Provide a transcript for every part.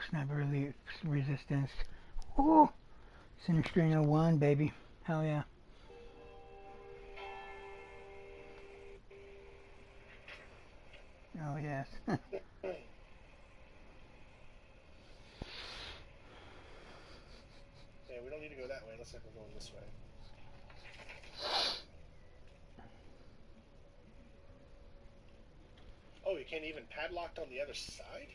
Sniper Elite Resistance. Ooh! Sinistrino 1, baby. Hell yeah. Oh, yes. Yeah, we don't need to go that way. Looks like we're going this way. Oh, you can't even padlock on the other side?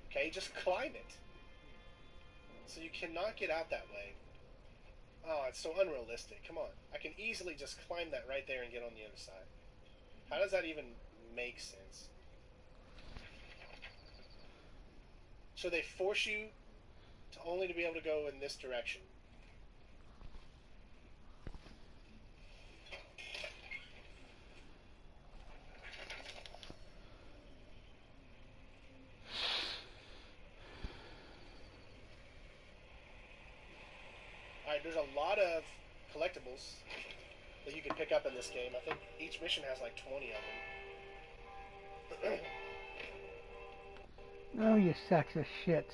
Okay, just climb it. So you cannot get out that way. Oh, it's so unrealistic. Come on. I can easily just climb that right there and get on the other side. How does that even make sense? So they force you to only to be able to go in this direction. Alright, there's a lot of collectibles that you can pick up in this game. I think each mission has like 20 of them. Oh, you sacks of shit.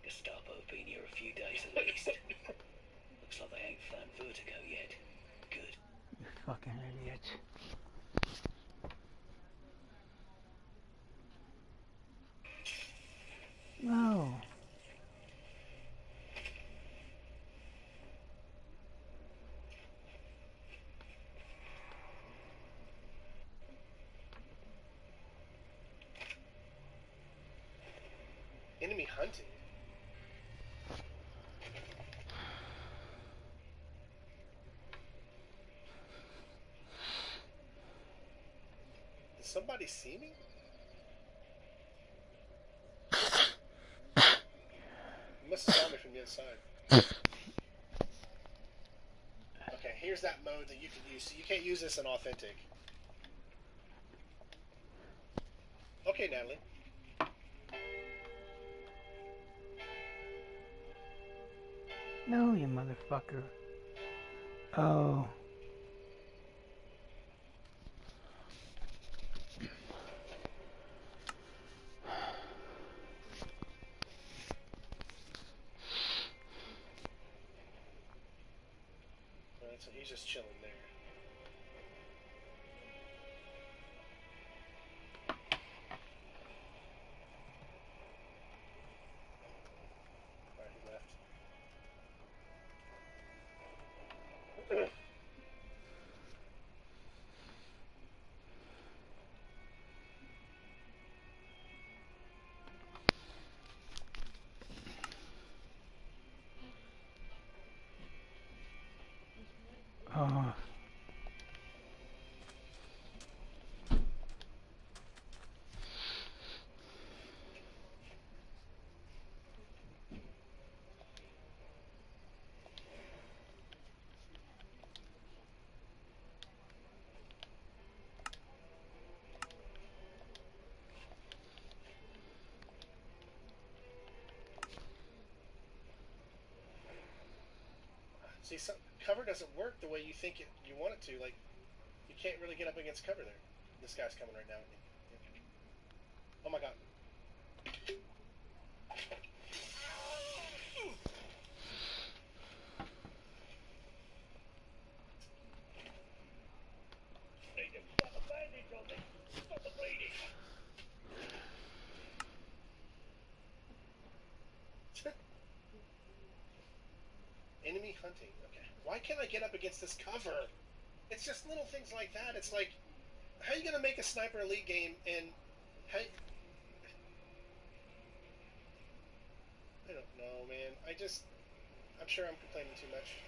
Gestapo have been here a few days at least. Looks like they ain't found Vertigo yet. Good. You fucking idiot. No. Enemy hunting? Does somebody see me? You must have saw me from the inside. Okay, here's that mode that you can use. So you can't use this in authentic. Okay, Natalie. No, you motherfucker. Oh. Alright, so he's just chilling there. Alright, he left. Oh. See, cover doesn't work the way you think you want it to. Like, you can't really get up against cover there. This guy's coming right now. Oh my god. Enemy hunting. Okay. Why can't I get up against this cover? It's just little things like that. It's like, how are you gonna make a Sniper Elite game and how? I don't know, man. I'm sure I'm complaining too much.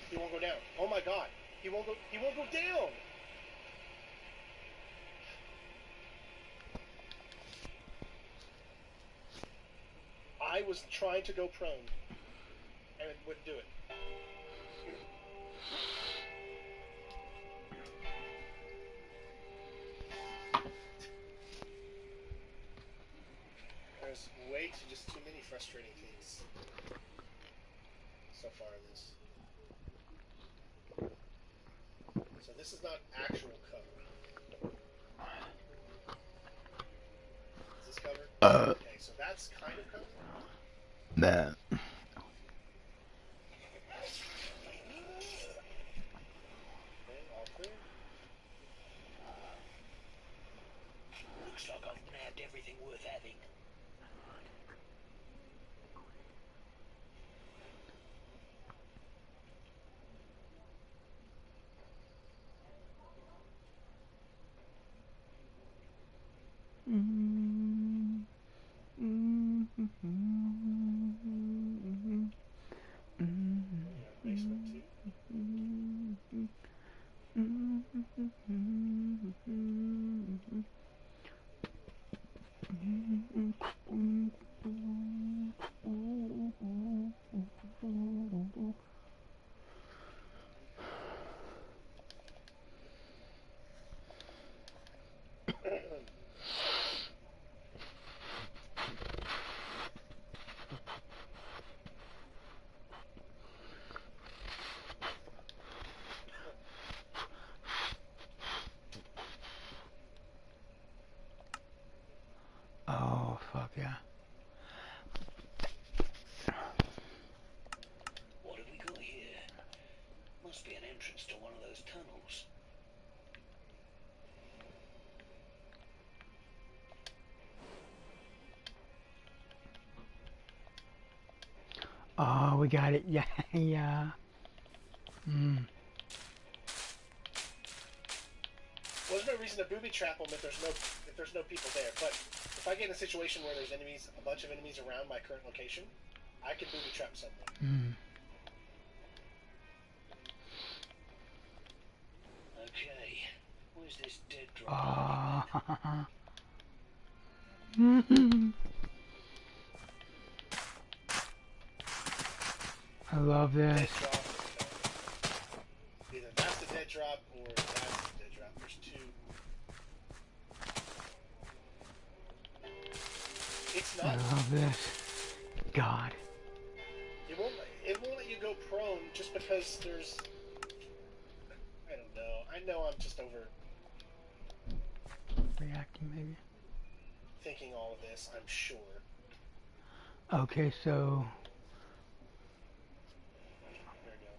He won't go down. Oh my god. He won't go down. I was trying to go prone and it wouldn't do it. There's just too many frustrating things so far in this. So this is not actual cover. Is this covered? Okay, so that's kind of covered. Nah. Okay, all clear. Looks like I've nabbed everything worth having. Yeah, basement 2. Oh, fuck yeah. What have we got here? Must be an entrance to one of those tunnels. Oh, we got it. Yeah, yeah. Well, there's no reason to booby trap them if there's no people there. But if I get in a situation where there's enemies, a bunch of enemies around my current location, I can booby trap someone. Okay, where's this dead drop Ah. I love Dead this. drop. Either that's the dead drop or that's the dead drop. There's two. It's I not. love this. God. It won't let you go prone just because there's. I don't know. I know I'm just over Reacting maybe. thinking all of this. I'm sure. Okay, so There we go.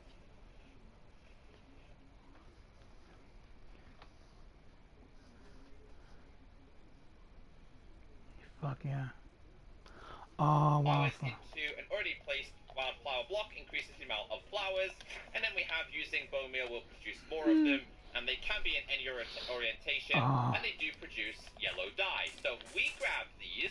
fuck yeah. Oh, wow. Flowers into an already placed wildflower block increases the amount of flowers, and then we have using bone meal will produce more of them, and they can be in any orientation, and they do produce yellow dye. So we grab these,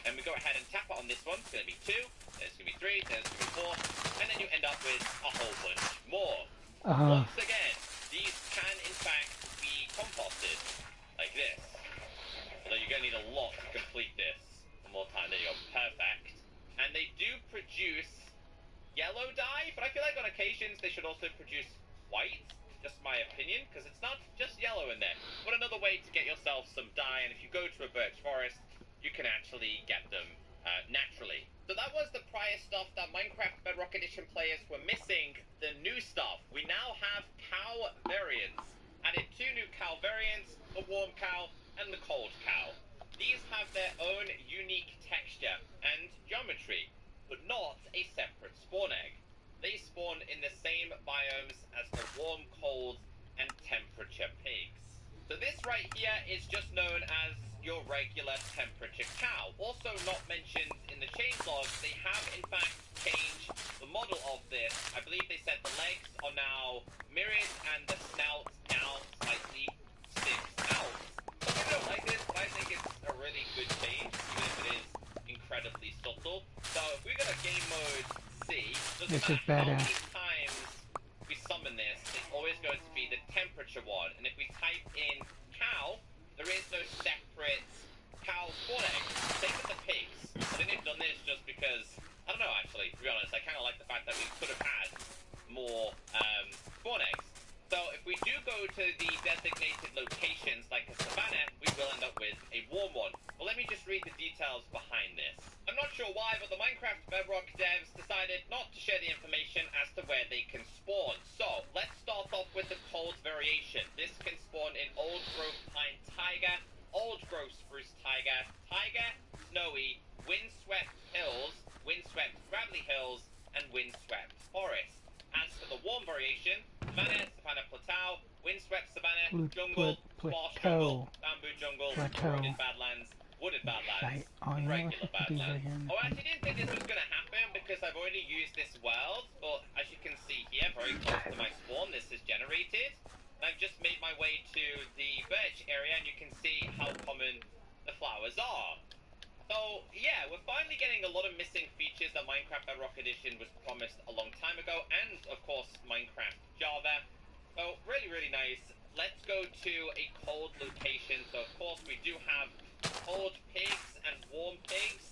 and we go ahead and tap it on this one. It's going to be 2, then it's going to be 3, then it's going to be 4, and then you end up with a whole bunch more. Once again, these can in fact be composted, like this. Although you're going to need a lot to complete this. One more time, there you go, perfect. And they do produce yellow dye, but I feel like on occasions they should also produce white, just my opinion, because it's not just yellow in there. But another way to get yourself some dye, and if you go to a birch forest, you can actually get them naturally. So that was the prior stuff that Minecraft Bedrock Edition players were missing. The new stuff, we now have cow variants. Added 2 new cow variants, the warm cow and the cold cow. These have their own unique texture and geometry, but not a separate spawn egg. They spawn in the same biomes as the warm, cold, and temperature pigs. So this right here is just known as your regular temperature cow. Also not mentioned in the changelog, they have in fact changed the model of this. I believe they said the legs are now mirrored and the snout now slightly sticks out. Some people don't like this, but I think it's a really good change, even if it is incredibly subtle. So if we go to game mode C, doesn't This is matter how badass. many times we summon this, it's always going to be the temperature one. And if we type in cow, there is no separate cow spawn egg. Same with the pigs. I think they've done this just because, I don't know actually, to be honest, I kind of like the fact that we could have had more spawn eggs. So if we do go to the designated locations like a savannah, we will end up with a warm one. Well, let me just read the details behind this. I'm not sure why, but the Minecraft Bedrock devs decided not to share the information as to where they can spawn. So let's start off with the cold variation. variation. Savanna, Savannah Plateau, Windswept Savannah, Jungle, Squash Plateau. Jungle, Bamboo Jungle, Plateau. Eroded Badlands, Wooded Badlands, Oh, and you know what? regular Put these right Badlands. here in the Oh, I front. actually didn't think this was going to happen because I've already used this world, but as you can see here, very close to my spawn, this is generated. And I've just made my way to the birch area, and you can see how common the flowers are. So, yeah, we're finally getting a lot of missing features that Minecraft Bedrock Edition was promised a long time ago, and, of course, Minecraft Java. So, really, really nice. Let's go to a cold location. So, of course, we do have cold pigs and warm pigs.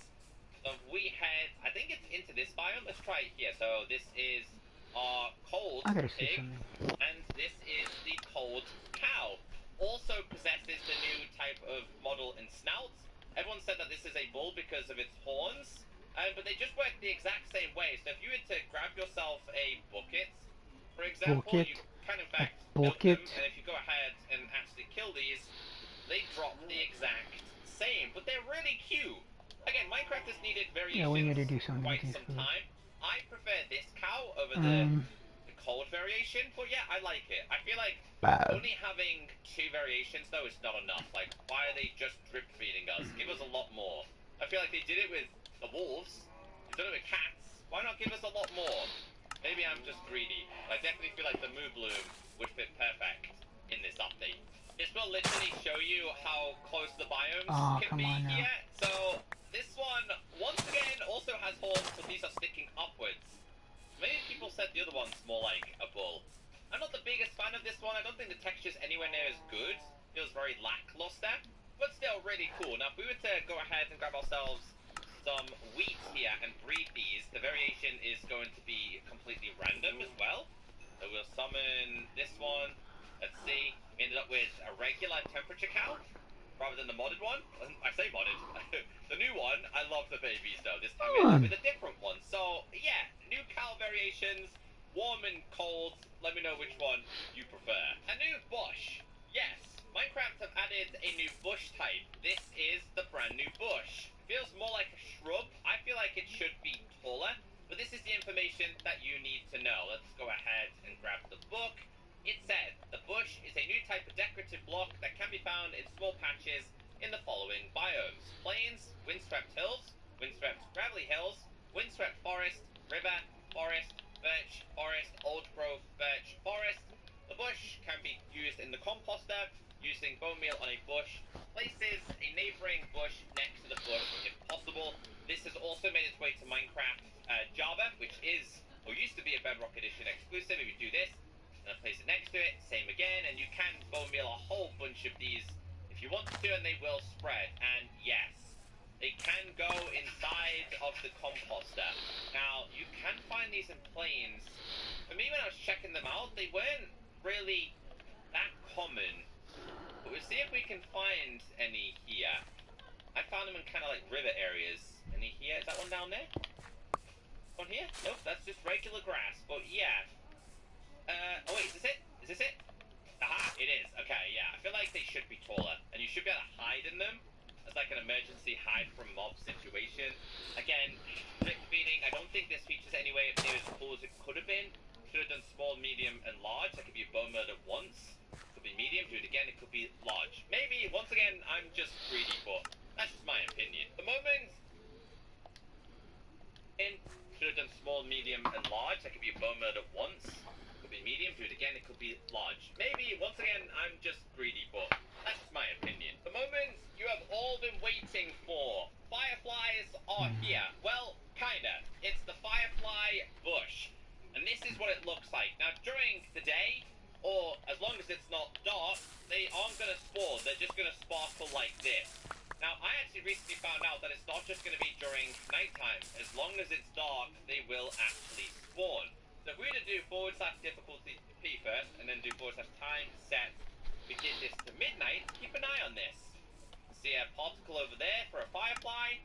So, if we head, I think it's into this biome. Let's try it here. So, this is our cold I gotta see pig, something. and this is the cold cow. Also possesses the new type of model and snout. Everyone said that this is a bull because of its horns, but they just work the exact same way. So if you were to grab yourself a bucket, for example, Bucket? you can in A fact milk them, bucket? and if you go ahead and actually kill these, they drop the exact same, but they're really cute. Again, Minecraft has needed Yeah, we need to variations do something quite with these some food. time. I prefer this cow over the cold variation, but yeah, I like it. I feel like only having 2 variations though is not enough. Like, why are they just drip feeding us? Give us a lot more. I feel like they did it with the wolves. They've done it with cats. Why not give us a lot more? Maybe I'm just greedy. I definitely feel like the Moo Bloom would fit perfect in this update. This will literally show you how close the biomes can be here. So this one, once again, also has horns, but these are sticking upwards. Many people said the other one's more like a bull. I'm not the biggest fan of this one. I don't think the texture's anywhere near as good. Feels very lackluster, but still really cool. Now, if we were to go ahead and grab ourselves some wheat here and breed these, the variation is going to be completely random as well. So we'll summon this one. Let's see. We ended up with a regular temperature cow rather than the modded one. I say modded. The new one, I love the babies though. This time we ended up with a different one. So yeah, new cow variations, warm and cold. Let me know which one you prefer. A new bush. Yes, Minecraft have added a new bush type. This is the brand new bush. Feels more like a shrub. I feel like it should be taller, but this is the information that you need to know. Let's go ahead and grab the book. It said, the bush is a new type of decorative block that can be found in small patches in the following biomes: plains, windswept hills, windswept gravelly hills, windswept forest, river, forest, birch, forest, old growth, birch, forest. The bush can be used in the composter, using bone meal on a bush, places a neighboring bush next to the bush if possible. This has also made its way to Minecraft Java, which is, or used to be, a Bedrock Edition exclusive. If you do this, and place it next to it, same again, and you can bone meal a whole bunch of these if you want to, and they will spread. And yes, they can go inside of the composter. Now, you can find these in planes. For me, when I was checking them out, they weren't really that common. But we'll see if we can find any here. I found them in kind of like river areas. Any here? Is that one down there? One here? Nope, that's just regular grass. But yeah. Oh wait, is this it? Is this it? Aha, it is. Okay, yeah. I feel like they should be taller, and you should be able to hide in them as like an emergency hide from mob situation. Again, drip feeding, I don't think this features anyway if near as cool as it could have been. Should have done small, medium, and large. That could be bone murder once. Could be medium, do it again, it could be large. Maybe, once again, I'm just greedy, but that's just my opinion. The moment should have done small, medium, and large. That could be a bone murder once. Could be medium. Do it again. It could be large. Maybe, once again, I'm just greedy, but that's just my opinion. The moment you have all been waiting for. Fireflies are here. Well, kinda. It's the firefly bush. And this is what it looks like. Now, during the day, or as long as it's not dark, they aren't going to spawn. They're just going to sparkle like this. Now, I actually recently found out that it's not just going to be during nighttime. As long as it's dark, they will actually spawn. So if we were to do /difficulty P first, and then do /time set, we get this to midnight, keep an eye on this. See a particle over there for a firefly.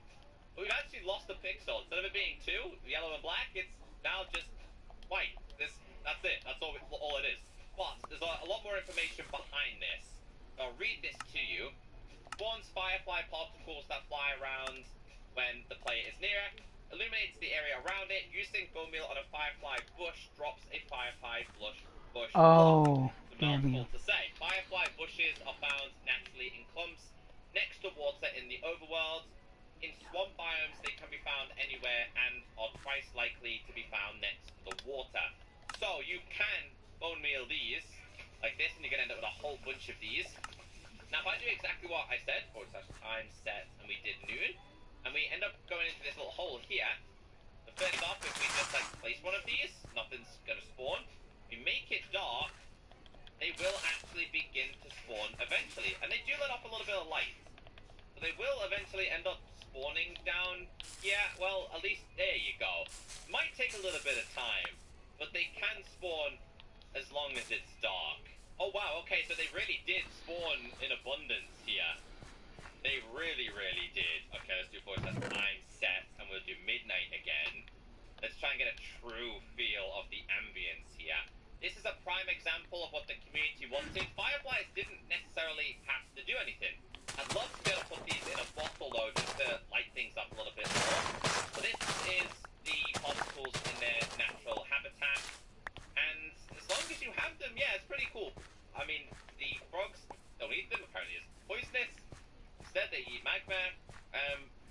We've actually lost a pixel. Instead of it being 2, yellow and black, it's now just white. That's it. That's all it is. But there's a lot more information behind this. I'll read this to you. Spawns firefly particles that fly around when the player is near. illuminates the area around it. Using bone meal on a firefly bush drops a firefly bush block. Oh, It's a damn you. mouthful to say. Firefly bushes are found naturally in clumps next to water in the overworld. In swamp biomes, they can be found anywhere and are twice likely to be found next to the water. So you can bone meal these like this, and you're gonna end up with a whole bunch of these. Now, if I do exactly what I said, /time set, and we did noon, and we end up going into this little hole here. The first off, if we just like place one of these, nothing's gonna spawn. We make it dark, they will actually begin to spawn eventually, and they do let off a little bit of light. So they will eventually end up spawning down. Yeah, well, at least there you go. Might take a little bit of time, but they can spawn as long as it's dark. Oh wow, okay, so they really did spawn in abundance here. They really, really did. Okay, let's do /time set, and we'll do midnight again. Let's try and get a true feel of the ambience here. This is a prime example of what the community wanted. Fireflies didn't necessarily have to do anything. I'd love to be able to put these in a bottle though, just to light things up a little bit more. So this is the particles in their natural habitat. And as long as you have them, yeah, it's pretty cool. I mean, the frogs don't eat them, apparently it's poisonous. Instead, they eat magma.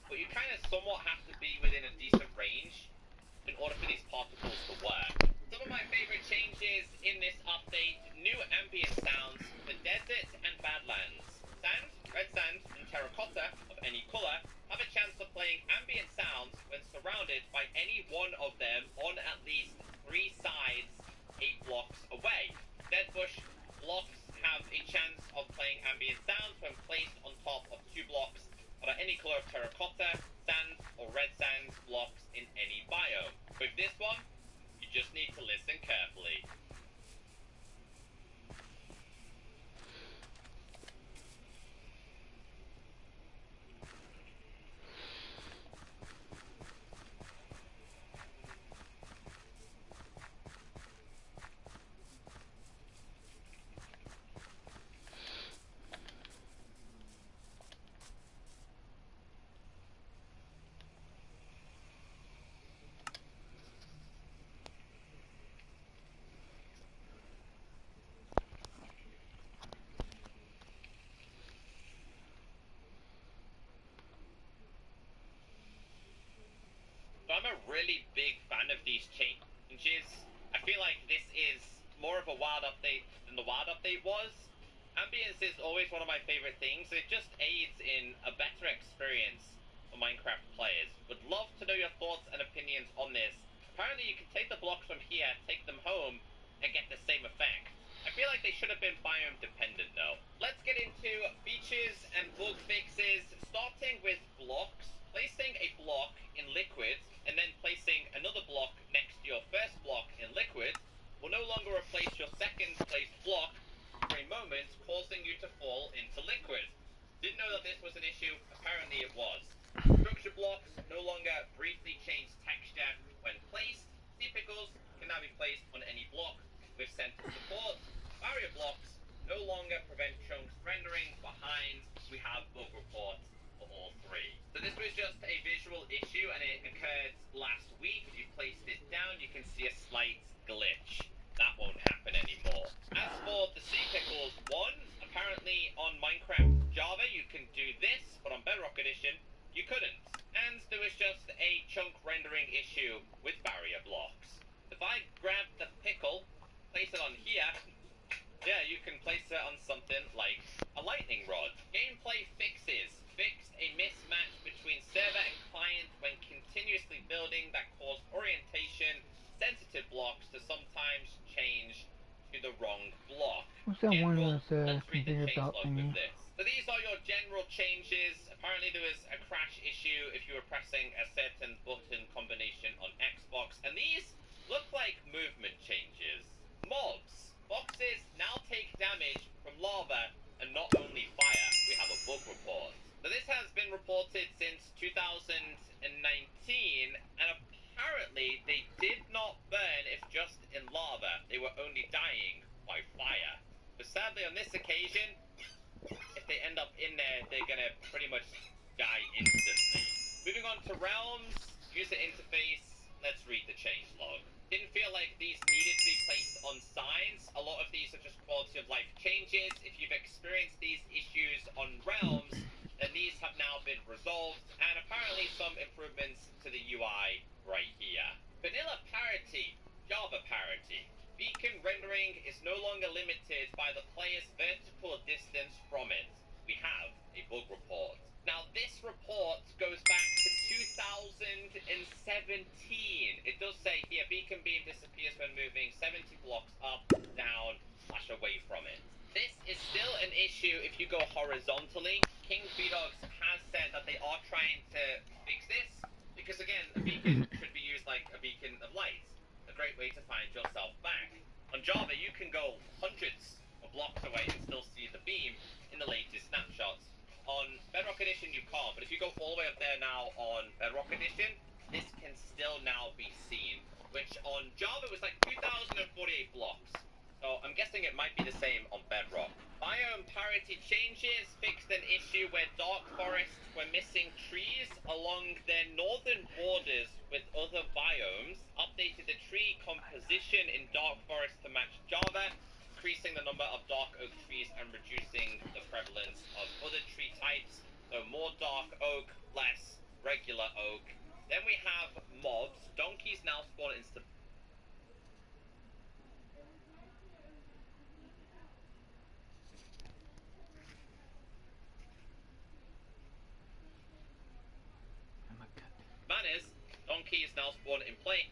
But you kind of somewhat have to be within a decent range in order for these particles to work. Some of my favorite changes in this update: new ambient sounds for desert and badlands. Sand, red sand, and terracotta of any color have a chance of playing ambient sounds when surrounded by any one of them on at least 3 sides 8 blocks away. Dead bush blocks have a chance of playing ambient sounds when placed on top of 2 blocks that are any color of terracotta, sand, or red sand blocks in any biome. With this one, you just need to listen carefully. So I'm a really big fan of these changes. I feel like this is more of a wild update than the wild update was. Ambience is always one of my favorite things. It just aids in a better experience for Minecraft players. Would love to know your thoughts and opinions on this. Apparently you can take the blocks from here, take them home, and get the same effect. I feel like they should have been biome dependent though. Let's get into features and bug fixes, starting with blocks. Placing a block in liquid and then placing another block next to your first block in liquid will no longer replace your second placed block for a moment, causing you to fall into liquid. Didn't know that this was an issue, apparently it was. Structure blocks no longer briefly change texture when placed. Typicals can now be placed on any block with center support. Barrier blocks no longer prevent chunks rendering behind. We have bug reports for all 3. So this was just a visual issue and it occurred last week. If you placed it down, you can see a slight glitch. That won't happen anymore. As for the sea pickles one, apparently on Minecraft Java you can do this, but on Bedrock Edition you couldn't. And there was just a chunk rendering issue with barrier blocks. If I grab the pickle, place it on here, yeah, you can place it on something like a lightning rod. Gameplay fixes. Fixed a mismatch between server and client when continuously building that caused orientation sensitive blocks to sometimes change to the wrong block. What's that one General, of those let's read the configure change belt log thingy? with this. So these are your general changes. Apparently there was a crash issue if you were pressing a certain button combination on Xbox, and these look like movement changes. Mobs. Boxes now take damage from lava and not only fire. We have a bug report. So this has been reported since 2019, and apparently they did not burn if just in lava. They were only dying by fire. But sadly on this occasion, if they end up in there, they're gonna pretty much die instantly. Moving on to realms. User interface, let's read the change log. Didn't feel like these needed to be placed on signs. A lot of these are just quality of life changes. If you've experienced these issues on Realms, then these have now been resolved, and apparently some improvements to the UI right here. Vanilla parity, Java parity. Beacon rendering is no longer limited by the player's vertical distance from it. We have a bug report. Now, this report goes back to 2017. It does say here, beacon beam disappears when moving 70 blocks up, down, / away from it. This is still an issue if you go horizontally. King Fedogs has said that they are trying to fix this, because again, a beacon should be used like a beacon of light. A great way to find yourself back. On Java, you can go hundreds of blocks away and still see the beam in the latest snapshots. On Bedrock Edition, you can't, but if you go all the way up there now on Bedrock Edition, this can still now be seen, which on Java was like 2048 blocks. So I'm guessing it might be the same on Bedrock. Biome parity changes fixed an issue where Dark Forests were missing trees along their northern borders with other biomes, updated the tree composition in Dark Forest to match Java, increasing the number of dark oak trees and reducing the prevalence of other tree types. So more dark oak, less regular oak. Then we have mobs. Donkeys now spawn in banners. Donkeys now spawn in play.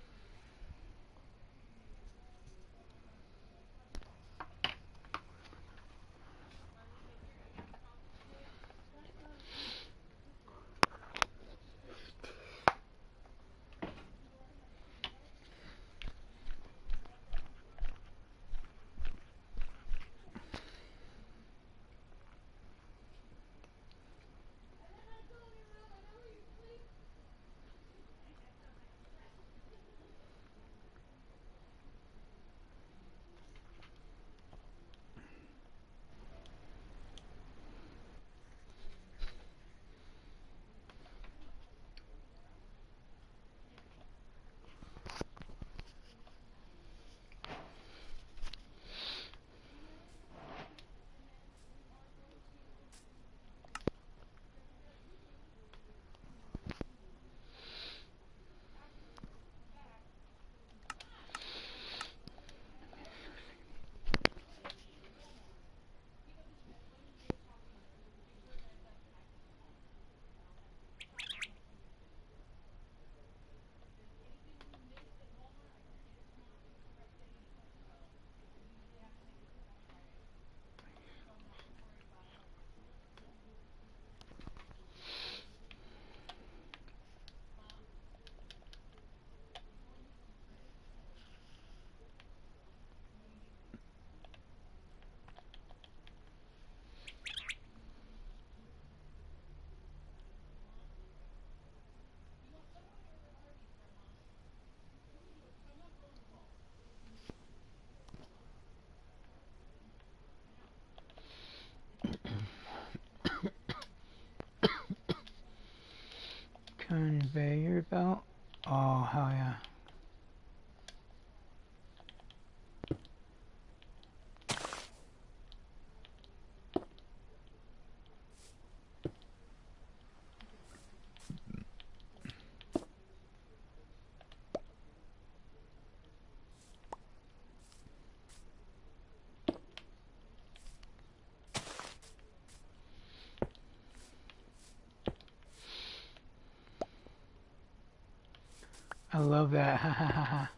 Conveyor belt. Oh, hell yeah. I love that. Ha ha ha ha.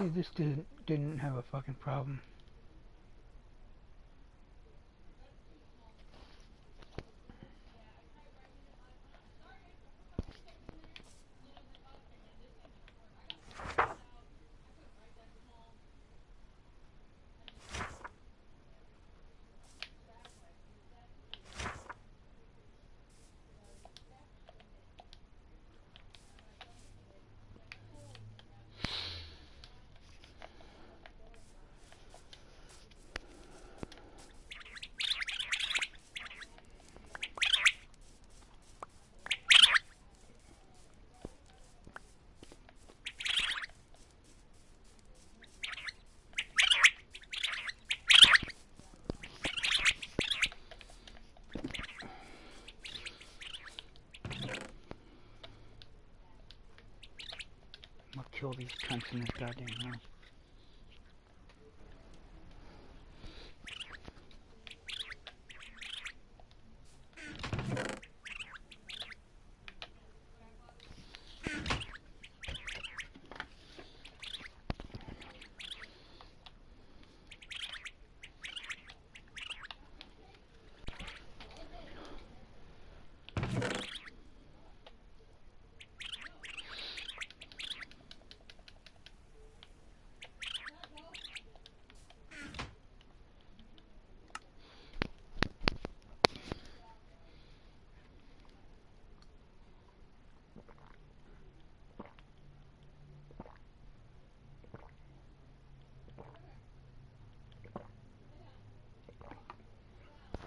See, this didn't have a fucking problem. I'll kill these cunts in this goddamn house.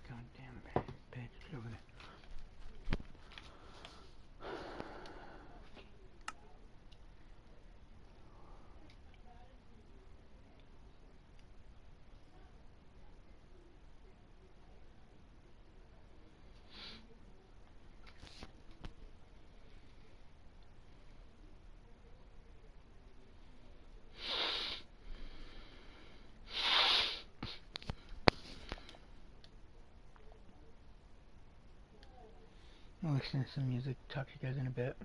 Goddamn bitch over there. I'll listen to some music, talk to you guys in a bit.